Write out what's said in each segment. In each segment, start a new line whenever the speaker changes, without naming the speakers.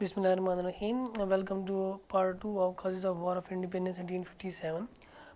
Bismillahirrahmanirrahim. Welcome to part 2 of Causes of War of Independence 1857.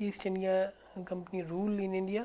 East India Company rule in India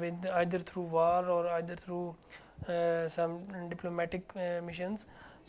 with either through war or either through some diplomatic missions.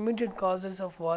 immediate causes of war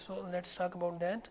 So let's talk about that.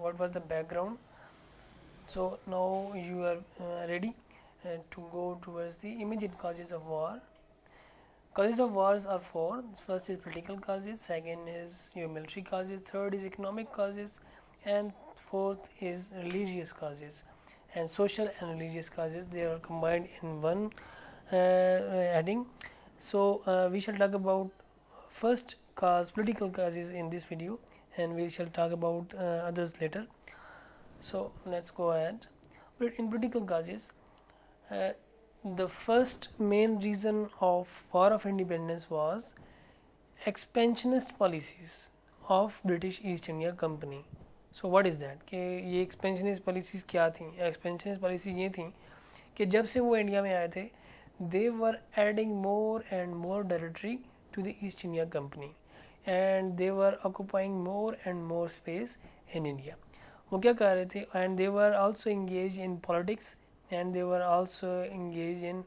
what was the background. So now you are ready to go towards the immediate causes of war. Causes of wars are four. First is political causes, second is your military causes, third is economic causes, and fourth is religious causes. And social and religious causes, they are combined in one heading. So we shall talk about first cause, political causes in this video, and we shall talk about others later. So let's go ahead. In political causes, the first main reason of War of Independence was expansionist policies of British East India Company. So what is that کہ یہ expansionist policies کیا تھیں؟ expansionist policies یہ تھیں کہ جب سے وہ انڈیا میں آئے تھے they were adding more and more territory to the East India Company and they were occupying more and more space in India. وہ کیا کر رہے تھے and they were also engaged in politics and they were also engaged in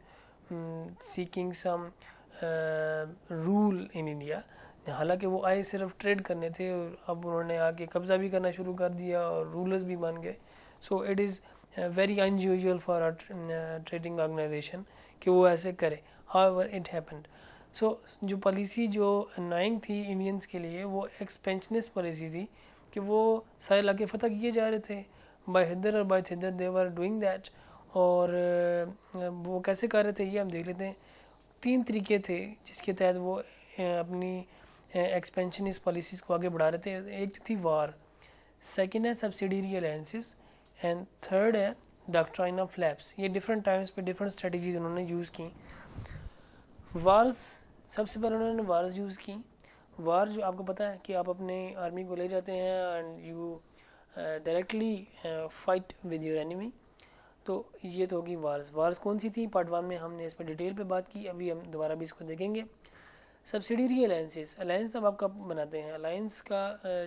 seeking some rule in India. حالانکہ وہ آئے صرف trade کرنے تھے اور اب انہوں نے آ کے قبضہ بھی کرنا شروع کر دیا اور رولرز بھی بن گئے. So it is very unusual for trading organisation کہ وہ ایسے کرے. However it happened. So جو پالیسی جو انوائنگ تھی انڈینس کے لیے وہ ایکسپینشنسٹ پالیسی تھی کہ وہ سارے علاقے فتح کیے جا رہے تھے بائی حدر اور by thither they were doing that. اور وہ کیسے کر رہے تھے یہ ہم دیکھ لیتے ہیں. 3 طریقے تھے جس کے تحت وہ اپنی ایکسپینشنسٹ پالیسیز کو آگے بڑھا رہے تھے. ایک تھی وار, سیکنڈ ہے سبسیڈیری الائنسز, اینڈ تھرڈ ہے ڈاکٹرائن آف لیپس. یہ ڈفرینٹ ٹائمز پہ ڈفرینٹ اسٹریٹجیز انہوں نے یوز کی. وارز سب سے پہلے انہوں نے وارز یوز کی. وار جو آپ کو پتہ ہے کہ آپ اپنے آرمی کو لے جاتے ہیں and you directly fight with your enemy. تو یہ تو ہوگی وارز. وارز کون سی تھی؟ پارٹ 1 میں ہم نے اس پہ ڈیٹیل پہ بات کی, ابھی ہم دوبارہ بھی اس کو دیکھیں گے. سبسیڈیری الائنسز, الائنس اب آپ کب بناتے ہیں؟ الائنس کا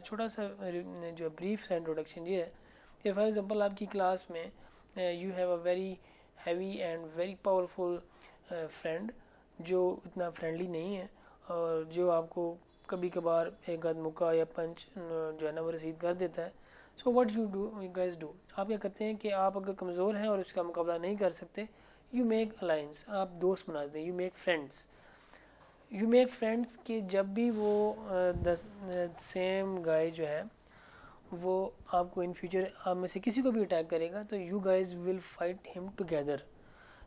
چھوٹا سا جو بریف سا انٹروڈکشن یہ ہے کہ فار ایگزامپل آپ کی کلاس میں you have a very heavy and very powerful friend جو اتنا فرینڈلی نہیں ہے اور جو آپ کو کبھی کبھار ایک آدھ مکہ یا پنچ جو ہے نا وہ رسید کر دیتا ہے. So what you guys do, آپ کیا کرتے ہیں کہ آپ اگر کمزور ہیں اور اس کا مقابلہ نہیں کر سکتے, یو میک الائنس, آپ دوست بناتے ہیں, you make friends. You make friends کہ جب بھی وہ سیم گائے جو ہے وہ آپ کو ان فیوچر آپ میں سے کسی کو بھی اٹیک کرے گا تو یو گائز ول فائٹ ہم ٹوگیدر.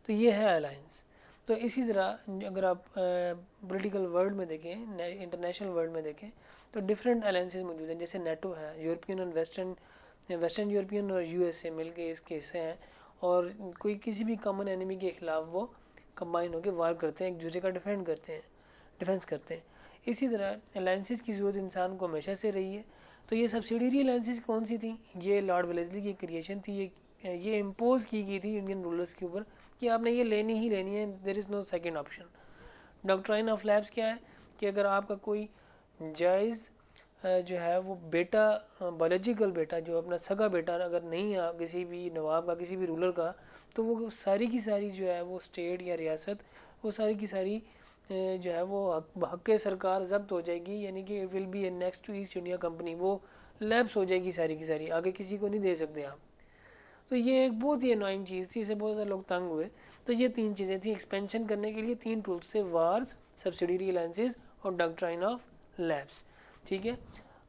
تو یہ ہے الائنس. تو اسی طرح اگر آپ پولیٹیکل ورلڈ میں دیکھیں, انٹرنیشنل ورلڈ میں دیکھیں تو ڈفرینٹ الائنسز موجود ہیں. جیسے نیٹو ہے, یورپین اور ویسٹرن یورپین اور یو ایس اے مل کے اس کے حصے ہیں اور کوئی کسی بھی کامن اینیمی کے خلاف وہ کمبائن ہو کے وار کرتے ہیں, ایک دوسرے کا ڈیفینس کرتے ہیں. اسی طرح الائنسز کی ضرورت انسان کو ہمیشہ سے رہی ہے. تو یہ سبسیڈیری الائنسز کون سی تھیں؟ یہ لارڈ ویلیزلی کی کریشن تھی. یہ امپوز کی گئی تھی انڈین رولرز کے اوپر کہ آپ نے یہ لینی ہی لینی ہے, there is no second option. Doctrine of lapse کیا ہے کہ اگر آپ کا کوئی جائز جو ہے وہ بیٹا, بایولوجیکل بیٹا, جو اپنا سگا بیٹا اگر نہیں ہے کسی بھی نواب کا, کسی بھی رولر کا, تو وہ ساری کی ساری جو ہے وہ اسٹیٹ یا ریاست وہ ساری کی ساری جو ہے وہ حق سرکار ضبط ہو جائے گی. یعنی کہ it will be next to East India Company, وہ لیپس ہو جائے گی ساری کی ساری, آگے کسی کو نہیں دے سکتے آپ. تو یہ ایک بہت ہی انوائنگ چیز تھی, اسے بہت سارے لوگ تنگ ہوئے. تو یہ 3 چیزیں تھیں ایکسپینشن کرنے کے لیے, 3 ٹولس تھے, وارز, سبسیڈیری الائنسز اور ڈاکٹرائن آف لیپس. ٹھیک ہے,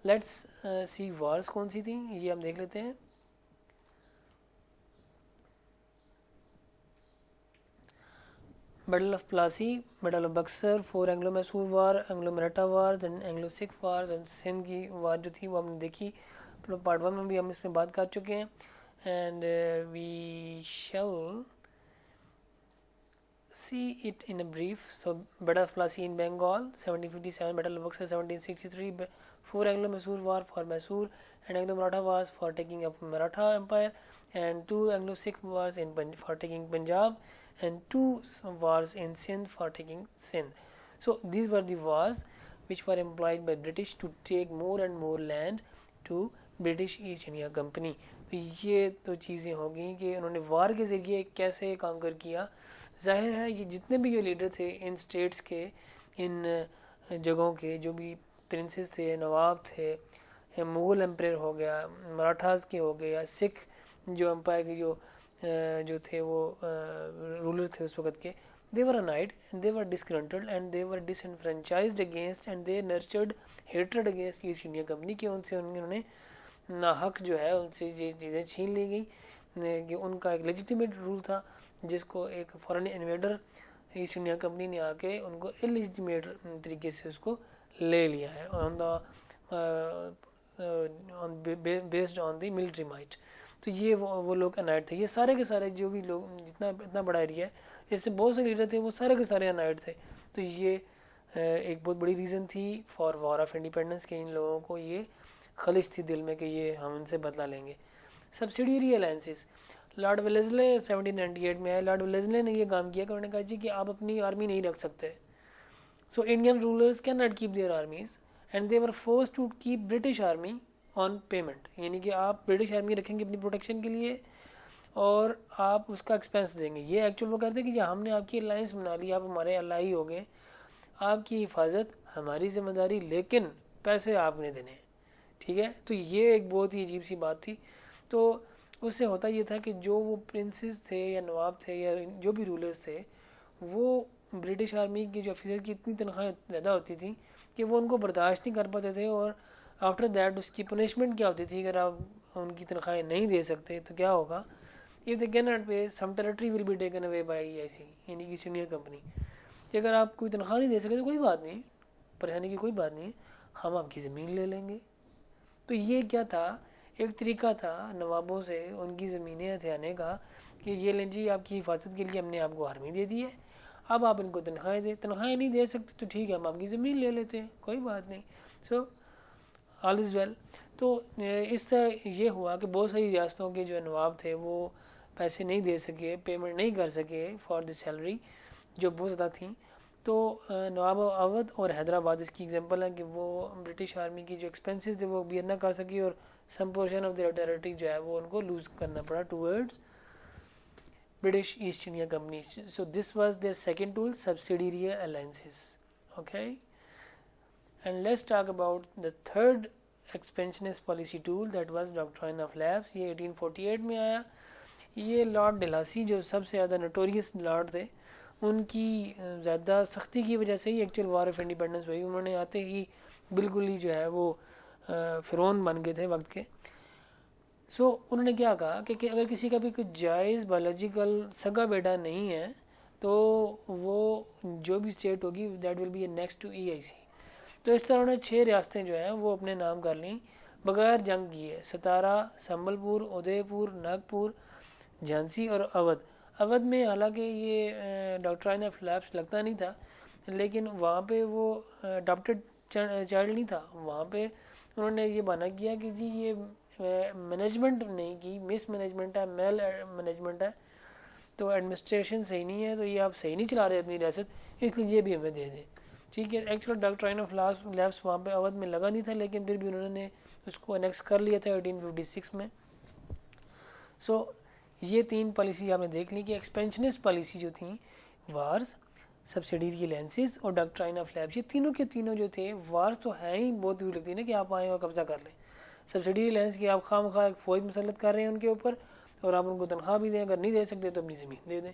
لیٹس سی وارز کون سی تھیں یہ ہم دیکھ لیتے ہیں. Battle of Plassey, battle of Buxar, 4 Anglo Mysore war, Anglo Maratha wars and Anglo Sikh wars, اور سندھ کی وار جو تھی وہ ہم نے دیکھی. پارٹ 1 میں بھی ہم اس میں بات کر چکے ہیں. and we shall see it in a brief. So Battle of Plassey in Bengal 1757, Battle of Buxar 1763, 4 Anglo-Mysore War for Mysore and Anglo-Maratha wars for taking up Maratha Empire, and 2 Anglo-Sikh wars for taking Punjab, and 2 wars in Sindh for taking Sindh. So these were the wars which were employed by British to take more and more land to British East India Company. تو یہ تو چیزیں ہو گئیں کہ انہوں نے وار کے ذریعے کیسے کانکر کیا. ظاہر ہے یہ جتنے بھی یہ لیڈر تھے ان اسٹیٹس کے, ان جگہوں کے, جو بھی پرنسز تھے, نواب تھے, مغل امپائر ہو گیا, مراٹھاز کے ہو گئے, یا سکھ جو امپائر کے جو تھے وہ رولر تھے اس وقت کے, they were annoyed and they were disgruntled and they were disenfranchised against and they nurtured hatred against East India Company کہ ان سے انہوں نے ناحق جو ہے ان سے یہ چیزیں چھین لی گئی کہ ان کا ایک لیجیٹیمیٹ رول تھا جس کو ایک فورن انویڈر ایسٹ انڈیا کمپنی نے آ کے ان کو انلیجیٹیمیٹ طریقے سے اس کو لے لیا ہے based on the military might. تو یہ وہ لوگ انائٹ تھے, یہ سارے کے سارے جو بھی لوگ جتنا اتنا بڑا ایریا ہے اس سے بہت سے لیڈر تھے وہ سارے کے سارے انائٹ تھے. تو یہ ایک بہت بڑی ریزن تھی فار وار آف انڈیپینڈنس کہ ان لوگوں کو یہ خلش تھی دل میں کہ یہ ہم ان سے بدلہ لیں گے. سبسیڈیری الائنسز, لارڈ ویلزلے 1798 میں آئے. لارڈ ویلزلے نے یہ کام کیا کہ انہوں نے کہا جی کہ آپ اپنی آرمی نہیں رکھ سکتے. So Indian rulers can not keep their armies and they were forced to keep British army on payment, یعنی کہ آپ برٹش آرمی رکھیں گے اپنی پروٹیکشن کے لیے اور آپ اس کا ایکسپینس دیں گے. یہ ایکچوئل وہ کہتے ہیں کہ ہم نے آپ کی الائنس بنا لی, آپ ہمارے الہی ہو گئے, آپ کی حفاظت ہماری ذمہ داری لیکن پیسے آپ نے دینے, ٹھیک ہے. تو یہ ایک بہت ہی عجیب سی بات تھی. تو اس سے ہوتا یہ تھا کہ جو وہ پرنسز تھے یا نواب تھے یا جو بھی رولرز تھے وہ برٹش آرمی کی جو آفیسر کی اتنی تنخواہیں زیادہ ہوتی تھیں کہ وہ ان کو برداشت نہیں کر پاتے تھے, اور آفٹر دیٹ اس کی پنشمنٹ کیا ہوتی تھی اگر آپ ان کی تنخواہیں نہیں دے سکتے تو کیا ہوگا. if they cannot pay some territory will be taken away by EIC یعنی کہ ایسٹ انڈیا کمپنی, کہ اگر آپ کوئی تنخواہ نہیں دے سکتے تو کوئی بات نہیں, پریشانی کی کوئی بات نہیں, ہم آپ کی زمین لے لیں گے. تو یہ کیا تھا, ایک طریقہ تھا نوابوں سے ان کی زمینیں ہتھیانے کا کہ یہ لیں جی آپ کی حفاظت کے لیے ہم نے آپ کو آرمی دے دی ہے, اب آپ ان کو تنخواہیں دیں, تنخواہیں نہیں دے سکتے تو ٹھیک ہے ہم آپ کی زمین لے لیتے ہیں, کوئی بات نہیں. سو آل از ویل. تو اس طرح یہ ہوا کہ بہت ساری ریاستوں کے جو نواب تھے وہ پیسے نہیں دے سکے, پیمنٹ نہیں کر سکے فار دی سیلری جو بہت زیادہ تھیں. تو نواب اودھ اور حیدرآباد اس کی ایگزامپل ہے کہ وہ برٹش آرمی کی جو ایکسپینسز تھے وہ بیئر نہ کر سکی اور some portion of their territory جو ہے وہ ان کو لوز کرنا پڑا towards British East India Company. So this was their second tool, subsidiary alliances. Okay, and let's talk about the third expansionist policy tool that was doctrine of lapse. یہ 1848 میں آیا. یہ لارڈ ڈیلاسی جو سب سے زیادہ نوٹوریس لارڈ تھے ان کی زیادہ سختی کی وجہ سے ہی ایکچوئل وار آف انڈیپینڈنس ہوئی. انہوں نے آتے ہی بالکل ہی جو ہے وہ فرعون بن گئے تھے وقت کے. سو انہوں نے کیا کہا کہ اگر کسی کا بھی کوئی جائز بایولوجیکل سگا بیٹا نہیں ہے تو وہ جو بھی اسٹیٹ ہوگی that will be a next to EIC. تو اس طرح انہوں نے 6 ریاستیں جو ہیں وہ اپنے نام کر لیں بغیر جنگ کیے, ستارا, سنبل پور, ادے پور, ناگپور, جھانسی اور اودھ. اودھ میں حالانکہ یہ ڈاکٹرائن آف لیبس لگتا نہیں تھا لیکن وہاں پہ وہ اڈاپٹیڈ چائلڈ نہیں تھا, وہاں پہ انہوں نے یہ بہانہ کیا کہ جی یہ مینجمنٹ نہیں کی, مس مینجمنٹ ہے, میل مینجمنٹ ہے, تو ایڈمنسٹریشن صحیح نہیں ہے, تو یہ آپ صحیح نہیں چلا رہے اپنی ریاست, اس لیے یہ بھی ہمیں دے دیں. ٹھیک ہے, ایکچوئل ڈاکٹرائن آف لیبس وہاں پہ اودھ میں لگا نہیں تھا لیکن پھر بھی انہوں نے اس کو انیکس کر لیا تھا 1856 میں. سو یہ 3 پالیسی آپ نے دیکھ لی کہ ایکسپینشنسٹ پالیسی جو تھیں وارز, سبسیڈیری الائنسز اور ڈاکٹرائن آف لیبس, یہ تینوں کے تینوں جو تھے وارز تو ہیں ہی بہت دور لگتی ہے نا کہ آپ آئیں اور قبضہ کر لیں. سبسیڈیری الائنس کی آپ خواہ مخواہ ایک فوج مسلط کر رہے ہیں ان کے اوپر اور آپ ان کو تنخواہ بھی دیں, اگر نہیں دے سکتے تو اپنی زمین دے دیں.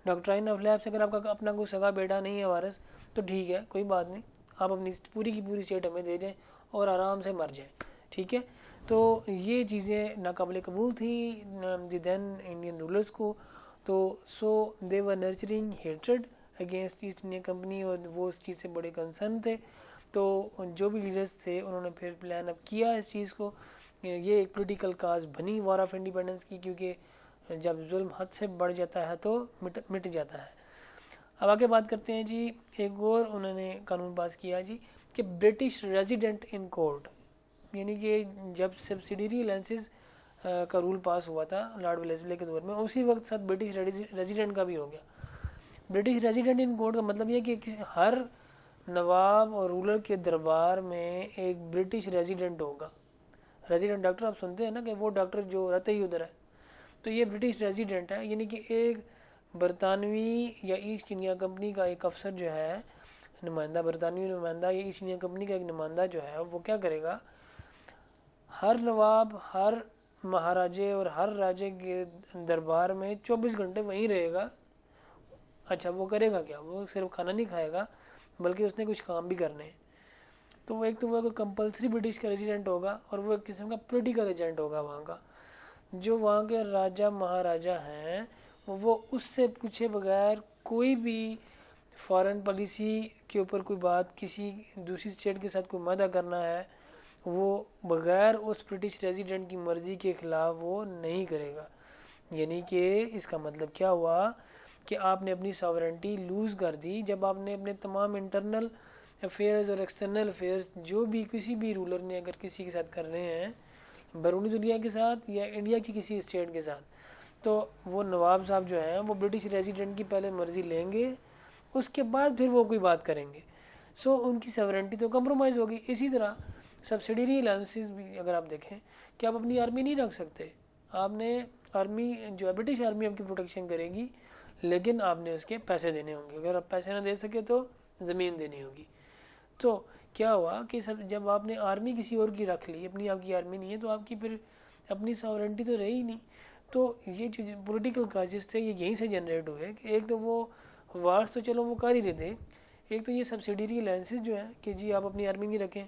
ڈاکٹرائن آف لیبس اگر آپ کا اپنا کوئی سگا بیٹا نہیں ہے وارث تو ٹھیک ہے کوئی بات نہیں, آپ اپنی پوری کی پوری اسٹیٹ ہمیں دے دیں اور آرام سے مر جائیں. ٹھیک ہے, تو یہ چیزیں ناقابل قبول تھیں دی دین انڈین رولرز کو. تو so they were nurturing hatred against East India Company اور وہ اس چیز سے بڑے کنسرن تھے. تو جو بھی لیڈرز تھے انہوں نے پھر پلان اپ کیا اس چیز کو یہ ایک پولیٹیکل کاز بنی وار آف انڈیپینڈنس کی، کیونکہ جب ظلم حد سے بڑھ جاتا ہے تو مٹ جاتا ہے۔ اب آگے بات کرتے ہیں جی، ایک اور انہوں نے قانون پاس کیا جی کہ برٹش ریزیڈنٹ ان کورٹ، یعنی کہ جب سبسڈیری الائنسز کا رول پاس ہوا تھا لارڈ ویلزلے کے دور میں، اسی وقت ساتھ برٹش ریزیڈنٹ کا بھی ہو گیا۔ برٹش ریزیڈنٹ ان کورٹ کا مطلب یہ کہ ہر نواب اور رولر کے دربار میں ایک برٹش ریزیڈنٹ ہوگا۔ ریزیڈنٹ ڈاکٹر آپ سنتے ہیں نا، کہ وہ ڈاکٹر جو رہتے ہی ادھر ہے، تو یہ برٹش ریزیڈنٹ ہے، یعنی کہ ایک برطانوی یا ایسٹ انڈیا کمپنی کا ایک افسر جو ہے، نمائندہ، برطانوی نمائندہ یا ایسٹ انڈیا کمپنی کا ایک نمائندہ جو ہے، وہ کیا کرے گا، ہر نواب، ہر مہاراجے اور ہر راجے کے دربار میں 24 گھنٹے وہیں رہے گا۔ اچھا، وہ کرے گا کیا؟ وہ صرف کھانا نہیں کھائے گا، بلکہ اس نے کچھ کام بھی کرنے ہیں۔ تو وہ ایک تو وہ کمپلسری برٹش کا ریزیڈنٹ ہوگا، اور وہ ایک قسم کا پولیٹیکل ایجنٹ ہوگا وہاں کا۔ جو وہاں کے راجہ مہاراجہ ہیں وہ اس سے پوچھے بغیر کوئی بھی فارن پالیسی کے اوپر کوئی بات کسی دوسری اسٹیٹ کے ساتھ کوئی معاہدہ کرنا ہے، وہ بغیر اس برٹش ریزیڈنٹ کی مرضی کے خلاف وہ نہیں کرے گا۔ یعنی کہ اس کا مطلب کیا ہوا کہ آپ نے اپنی ساورنٹی لوز کر دی جب آپ نے اپنے تمام انٹرنل افیئرز اور ایکسٹرنل افیئرز جو بھی کسی بھی رولر نے اگر کسی کے ساتھ کرنے ہیں، بیرونی دنیا کے ساتھ یا انڈیا کی کسی اسٹیٹ کے ساتھ، تو وہ نواب صاحب جو ہیں وہ برٹش ریزیڈنٹ کی پہلے مرضی لیں گے، اس کے بعد پھر وہ کوئی بات کریں گے۔ سو ان کی ساورنٹی تو کمپرومائز ہوگی۔ اسی طرح سبسڈیری الائنسز بھی اگر آپ دیکھیں کہ آپ اپنی آرمی نہیں رکھ سکتے، آپ نے آرمی جو ہے برٹش آرمی آپ کی پروٹیکشن کرے گی، لیکن آپ نے اس کے پیسے دینے ہوں گے، اگر آپ پیسے نہ دے سکے تو زمین دینی ہوگی۔ تو کیا ہوا کہ جب آپ نے آرمی کسی اور کی رکھ لی، اپنی آپ کی آرمی نہیں ہے، تو آپ کی پھر اپنی ساورنٹی تو رہی نہیں۔ تو یہ جو پولیٹیکل کازز تھے یہ یہیں سے جنریٹ ہوئے کہ ایک تو وہ وارس تو چلو وہ کر ہی رہے تھے، ایک تو یہ سبسڈیری الائنسز جو ہیں کہ جی آپ اپنی آرمی نہیں رکھیں،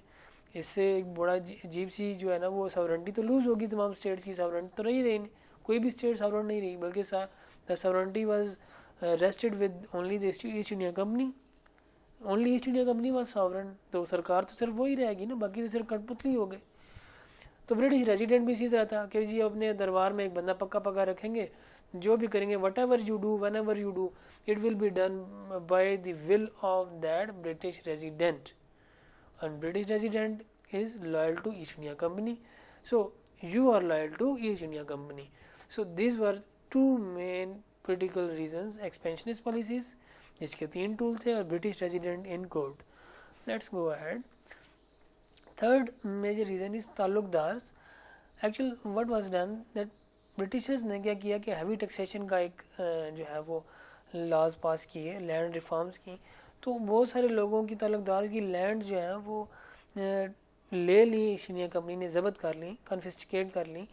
اس سے ایک بڑا عجیب سی جو ہے نا وہ ساورنٹی تو لوز ہوگی، تمام اسٹیٹس کی ساورنٹی تو رہی نہیں، کوئی بھی اسٹیٹ ساورن نہیں رہی، بلکہ the sovereignty was vested with only the East India Company, only East India Company was sovereign, تو سرکار تو صرف وہی رہے گی نا، باقی تو صرف کٹ پتلی ہو گئے۔ تو برٹش ریزیڈنٹ بھی اسی طرح تھا کہ جی اپنے دربار میں ایک بندہ پکا رکھیں گے، جو بھی کریں گے whatever you do whenever you do it will be done by the will of that British resident, and British resident is loyal to East India Company, so you are loyal to East India Company. So these were two main political reasons: expansionist policies جس کے 3 tool تھے، اور British resident in court. Let's go ahead. Third major reason is تعلق دارز۔ Actual what was done that Britishers نے کیا کیا کہ ہیوی ٹیکسیشن کا ایک جو ہے وہ لاز پاس کیے، لینڈ ریفارمز کی، تو بہت سارے لوگوں کی تعلق دار کی لینڈ جو ہیں وہ لے لی، ایسٹ انڈیا کمپنی نے ضبط کر لی، کنفسکیٹ کر لی،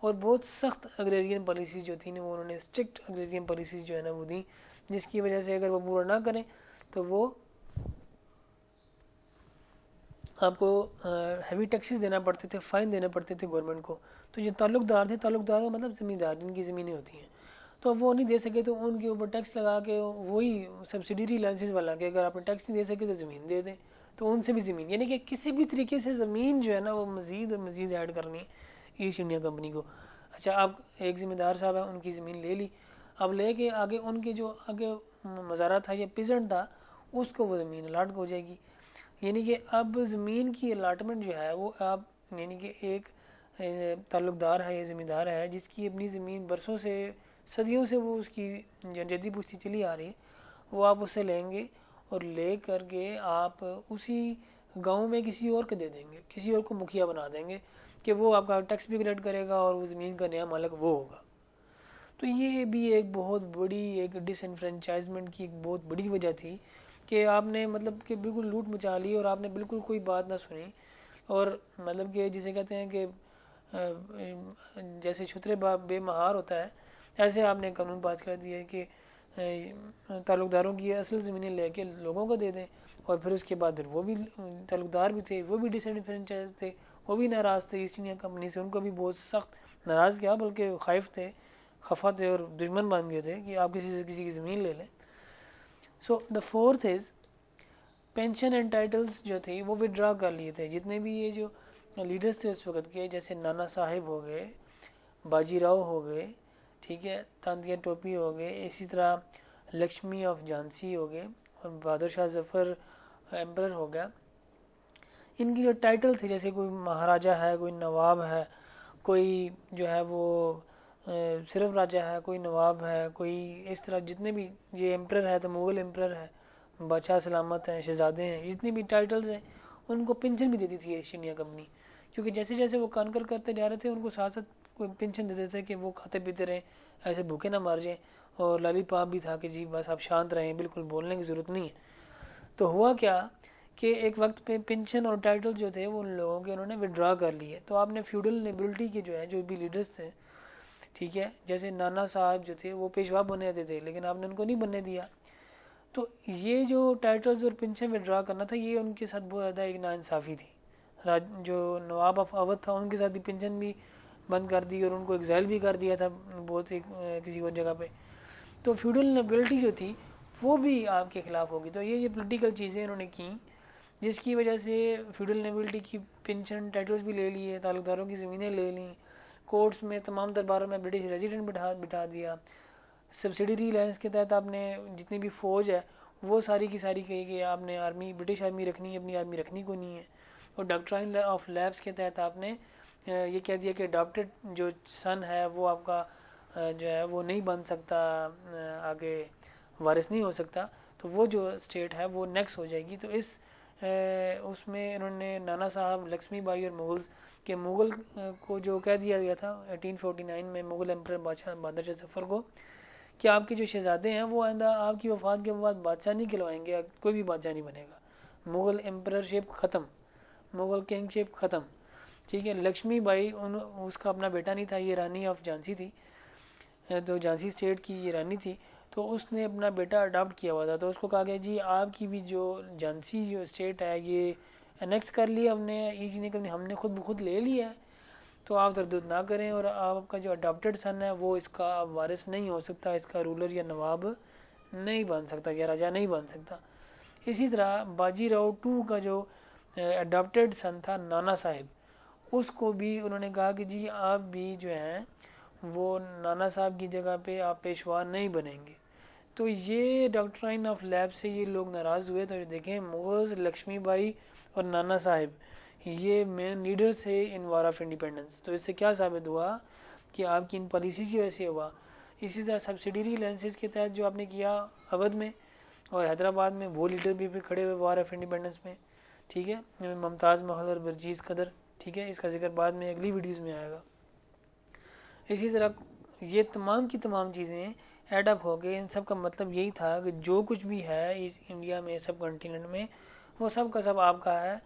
اور بہت سخت اگریرین پالیسیز جو تھیں وہ انہوں نے اسٹرکٹ اگریرین پالیسیز جو ہے نا وہ دیں، جس کی وجہ سے اگر وہ پورا نہ کریں تو وہ آپ کو ہیوی ٹیکسز دینا پڑتے تھے، فائن دینا پڑتے تھے گورنمنٹ کو۔ تو یہ تعلق دار تھے، تعلق دار کا مطلب زمیندار جن کی زمینیں ہوتی ہیں، تو وہ نہیں دے سکے تو ان کے اوپر ٹیکس لگا کے وہی سبسڈیری لائسنس والا کہ اگر آپ نے ٹیکس نہیں دے سکے تو زمین دے دیں، تو ان سے بھی زمین، یعنی کہ کسی بھی طریقے سے زمین جو ہے نا وہ مزید اور مزید ایڈ کرنی ایسٹ انڈیا کمپنی کو۔ اچھا، آپ ایک ذمہ دار صاحب ہیں، ان کی زمین لے لی، اب لے کے آگے ان کے جو آگے مزارع تھا یا پیزنٹ تھا اس کو وہ زمین الاٹ ہو جائے گی، یعنی کہ اب زمین کی الاٹمنٹ جو ہے وہ آپ، یعنی کہ ایک تعلق دار ہے یا ذمہ دار ہے جس کی اپنی زمین برسوں سے صدیوں سے وہ اس کی جدی پوچھتی چلی آ رہی ہے، وہ آپ اس سے لیں گے اور لے کر کے آپ اسی گاؤں میں کسی اور کو دے دیں گے، کسی اور کو مکھیا بنا دیں گے کہ وہ آپ کا ٹیکس بھی کلیکٹ کرے گا اور وہ زمین کا نیا مالک وہ ہوگا۔ تو یہ بھی ایک بہت بڑی ایک ڈس انفرینچائزمنٹ کی ایک بہت بڑی وجہ تھی کہ آپ نے مطلب کہ بالکل لوٹ مچا لی اور آپ نے بالکل کوئی بات نہ سنی، اور مطلب کہ جسے کہتے ہیں کہ جیسے چھترے بے مہار ہوتا ہے، ایسے آپ نے قانون پاس کر دیا ہے کہ تعلق داروں کی اصل زمینیں لے کے لوگوں کو دے دیں، اور پھر اس کے بعد پھر وہ بھی تعلق دار بھی تھے، وہ بھی ڈس انفرینچائز تھے، وہ بھی ناراض تھے ایسٹ انڈیا کمپنی سے، ان کو بھی بہت سخت ناراض کیا، بلکہ خائف تھے، خفا تھے اور دشمن بن گئے تھے کہ آپ کسی سے کسی کی زمین لے لیں۔ So the fourth is pension and titles جو تھے وہ ودرا کر لیے تھے، جتنے بھی یہ جو لیڈرز تھے اس وقت کے، جیسے نانا صاحب ہو گئے، باجی راؤ ہو گئے، ٹھیک ہے، تانتیا ٹوپی ہو گئے، اسی طرح لکشمی آف جھانسی ہو گئے، اور بہادر شاہ ظفر ایمپرر ہو گیا. ان کی جو ٹائٹل تھے، جیسے کوئی مہاراجہ ہے، کوئی نواب ہے، کوئی جو ہے وہ صرف راجہ ہے، کوئی نواب ہے، کوئی اس طرح جتنے بھی یہ ایمپرر ہے تو مغل ایمپرر ہے، بادشاہ سلامت ہیں، شہزادے ہیں، جتنی بھی ٹائٹلز ہیں ان کو پینشن بھی دیتی تھی ایسٹ انڈیا کمپنی، کیونکہ جیسے جیسے وہ کانکر کرتے جا رہے تھے ان کو ساتھ ساتھ کوئی پینشن دیتے تھے کہ وہ کھاتے پیتے رہیں، ایسے بھوکے نہ مار جائیں. اور لالی پاپ بھی تھا کہ جی بس آپ شانت رہیں، بالکل بولنے کی ضرورت نہیں ہے. تو ہوا کیا کہ ایک وقت پہ پینشن اور ٹائٹل جو تھے وہ ان لوگوں کے انہوں نے وڈرا کر لیے. تو آپ نے فیوڈل نیبلٹی کے جو ہے جو بھی لیڈرز تھے، ٹھیک ہے، جیسے نانا صاحب جو تھے وہ پیشوا بنے تھے لیکن آپ نے ان کو نہیں بننے دیا. تو یہ جو ٹائٹلز اور پینشن وڈرا کرنا تھا یہ ان کے ساتھ بہت زیادہ ایک ناانصافی تھی. جو نواب آف اودھ تھا ان کے ساتھ بھی پینشن بھی بند کر دی اور ان کو ایگزائل بھی کر دیا تھا بہت کسی اور جگہ پہ. تو فیوڈل نیبلٹی جو تھی وہ بھی آپ کے خلاف ہوگی. تو یہ پولیٹیکل چیزیں انہوں نے کی جس کی وجہ سے فیوڈل نیبلٹی کی پینشن ٹائٹلز بھی لے لیے، تعلق داروں کی زمینیں لے لیں، کورٹس میں تمام درباروں میں برٹش ریزیڈنٹ بٹھا دیا. سبسیڈری لائنس کے تحت آپ نے جتنی بھی فوج ہے وہ ساری کی ساری کہی کہ آپ نے آرمی برٹش آرمی رکھنی ہے، اپنی آرمی رکھنی کو نہیں ہے. اور ڈاکٹرائن آف لیبس کے تحت آپ نے یہ کہہ دیا کہ اڈاپٹیڈ جو سن ہے وہ آپ کا جو ہے وہ نہیں بن سکتا، آگے وارث نہیں ہو سکتا، تو وہ جو اسٹیٹ ہے وہ نیکس ہو جائے گی. تو اس میں انہوں نے نانا صاحب، لکشمی بائی اور مغلز کہ مغل کو جو کہہ دیا گیا تھا 1849 میں مغل ایمپرر بادشاہ بہادر شاہ ظفر کو کہ آپ کے جو شہزادے ہیں وہ آئندہ آپ کی وفات کے بعد بادشاہ نہیں کہلوائیں گے، کوئی بھی بادشاہ نہیں بنے گا. مغل ایمپرر شپ ختم، مغل کنگ شپ ختم، ٹھیک ہے. لکشمی بائی اس کا اپنا بیٹا نہیں تھا، یہ رانی آف جھانسی تھی، تو جھانسی اسٹیٹ کی یہ رانی تھی. تو اس نے اپنا بیٹا اڈاپٹ کیا ہوا تھا. تو اس کو کہا گیا جی آپ کی بھی جو جھانسی جو اسٹیٹ ہے یہ انیکس کر لیا ہم نے خود بخود لے لیا ہے، تو آپ تردد نہ کریں، اور آپ کا جو اڈاپٹیڈ سن ہے وہ اس کا وارث نہیں ہو سکتا، اس کا رولر یا نواب نہیں بن سکتا یا راجہ نہیں بن سکتا. اسی طرح باجی راؤ ٹو کا جو اڈاپٹیڈ سن تھا نانا صاحب، اس کو بھی انہوں نے کہا کہ جی آپ بھی جو ہیں وہ نانا صاحب کی جگہ پہ آپ پیشوا نہیں بنیں گے. تو یہ ڈاکٹرائن آف لیب سے یہ لوگ ناراض ہوئے. تو دیکھیں مغز، لکشمی بائی اور نانا صاحب یہ مین لیڈر تھے ان وار آف انڈیپینڈنس. تو اس سے کیا ثابت ہوا کہ آپ کی ان پالیسیز کی وجہ سے ہوا. اسی طرح سبسیڈری لائنسز کے تحت جو آپ نے کیا اودھ میں اور حیدرآباد میں، وہ لیڈر بھی پھر کھڑے ہوئے وار آف انڈیپینڈنس میں، ٹھیک ہے، ممتاز محل اور برجیز قدر، ٹھیک ہے. اس کا ذکر بعد میں اگلی ویڈیوز میں آئے گا. اسی طرح یہ تمام کی تمام چیزیں ایڈ اپ ہو گئے. ان سب کا مطلب یہی تھا کہ جو کچھ بھی ہے اس انڈیا میں، سب کنٹیننٹ میں، وہ سب کا سب آپ کا ہے.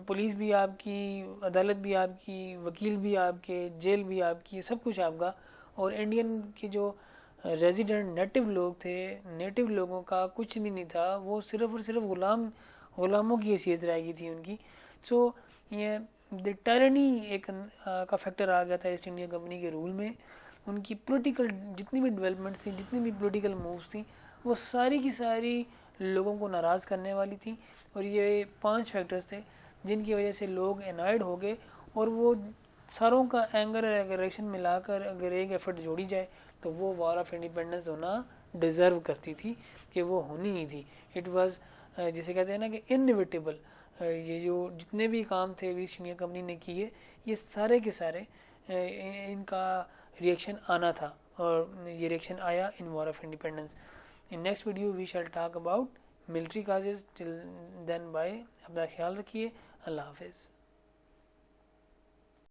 پولیس بھی آپ کی، عدالت بھی آپ کی، وکیل بھی آپ کے، جیل بھی آپ کی، سب کچھ آپ کا. اور انڈین کے جو ریزیڈنٹ نیٹو لوگ تھے، نیٹو لوگوں کا کچھ بھی نہیں تھا، وہ صرف اور صرف غلاموں کی حیثیت رہ گئی تھی ان کی. سو یہ ٹائرنی ایک کا فیکٹر آ گیا تھا ایسٹ انڈیا کمپنی کے رول میں. ان کی پولیٹیکل جتنی بھی ڈیولپمنٹس تھیں، جتنی بھی پولیٹیکل مووز تھیں، وہ ساری کی ساری لوگوں کو ناراض کرنے والی تھیں. اور یہ 5 فیکٹرز تھے جن کی وجہ سے لوگ انوائڈ ہو گئے. اور وہ ساروں کا اینگر اور ایگریشن ملا کر اگر ایک ایفرٹ جوڑی جائے تو وہ وار آف انڈیپینڈنس ہونا ڈیزرو کرتی تھی، کہ وہ ہونی ہی تھی. اٹ واز جسے کہتے ہیں نا کہ انیویٹیبل. یہ جو جتنے بھی کام تھے ایسٹ انڈیا کمپنی نے کیے، یہ سارے کے سارے ان کا ریئیکشن آنا تھا، اور یہ ریئیکشن آیا in war of independence. In next video we shall talk about military causes. Till then bye, اپنا خیال رکھیے، اللہ حافظ.